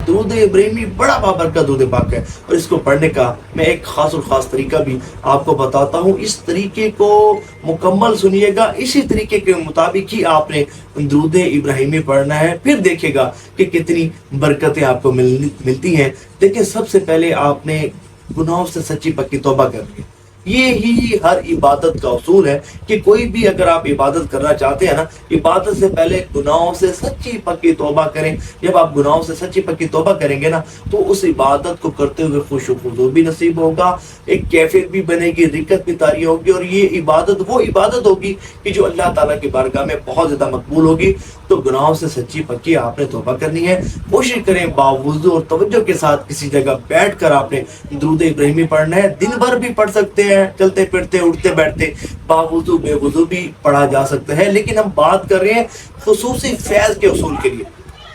درود ابراہیمی بڑا بابرکت درود پاک ہے، اور اس کو پڑھنے کا میں ایک خاص اور خاص طریقہ بھی آپ کو بتاتا ہوں۔ اس طریقے کو مکمل سنیے گا، اسی طریقے کے مطابق ہی آپ نے درود ابراہیمی پڑھنا ہے، پھر دیکھے گا کہ کتنی برکتیں آپ کو ملتی ہیں۔ دیکھیں، سب سے پہلے آپ نے گناہوں سے سچی پکی توبہ کرنی ہے۔ یہ ہی ہر عبادت کا اصول ہے کہ کوئی بھی اگر آپ عبادت کرنا چاہتے ہیں نا، عبادت سے پہلے گناہوں سے سچی پکی توبہ کریں۔ جب آپ گناہوں سے سچی پکی توبہ کریں گے نا، تو اس عبادت کو کرتے ہوئے خوش و خضوع بھی نصیب ہوگا، ایک کیفیت بھی بنے گی، رکعت بھی طاری ہوگی، اور یہ عبادت وہ عبادت ہوگی کہ جو اللہ تعالیٰ کی بارگاہ میں بہت زیادہ مقبول ہوگی۔ تو گناہوں سے سچی پکی آپ نے توبہ کرنی ہے۔ کوشش کریں باوضو اور توجہ کے ساتھ کسی جگہ بیٹھ کر آپ نے درود ابراہیمی پڑھنا ہے۔ دن بھر بھی پڑھ سکتے ہیں، چلتے پھرتے اٹھتے بیٹھتے، باوضو بے وضو بھی پڑھا جا سکتا ہے، لیکن ہم بات کر رہے ہیں خصوصی فیض کے اصول کے لیے۔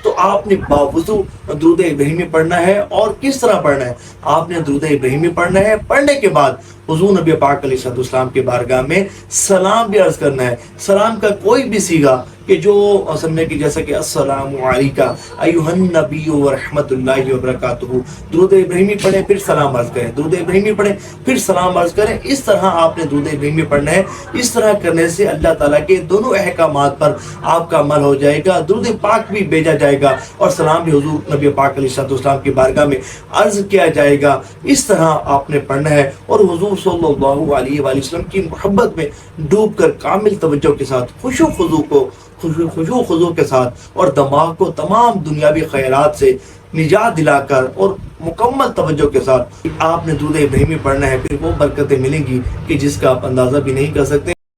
تو آپ نے باوضو درود ابراہیمی پڑھنا ہے، اور کس طرح پڑھنا ہے؟ آپ نے درود ابراہیمی پڑھنا ہے، پڑھنے کے بعد حضور نبی پاک علیہ السلام کے بارگاہ میں سلام بھی عرض کرنا ہے۔ سلام کا کوئی بھی صیغہ کہ جو سمجھنے کی، جیسا کہ السلام علیکم ایھا النبی ورحمۃ اللہ وبرکاتہ، درود ابراہیمی پڑھیں پھر سلام عرض کریں، درود ابراہیمی پڑھیں پھر سلام عرض کریں۔ اس طرح آپ نے درود ابراہیمی پڑھنا ہے۔ اس طرح کرنے سے اللہ تعالیٰ کے دونوں احکامات پر آپ کا عمل ہو جائے گا، درود پاک بھی بھیجا جائے گا، اور سلام بھی حضور نبی پاک علیہ السلام کی بارگاہ میں عرض کیا جائے گا۔ اس طرح آپ نے پڑھنا ہے، اور حضور صلی اللہ علیہ وآلہ وسلم کی محبت میں ڈوب کر کامل توجہ کے ساتھ خشوع و خضوع کے ساتھ، اور دماغ کو تمام دنیاوی خیالات سے نجات دلا کر اور مکمل توجہ کے ساتھ آپ نے درود ابراہیمی پڑھنا ہے۔ پھر وہ برکتیں ملیں گی کہ جس کا آپ اندازہ بھی نہیں کر سکتے۔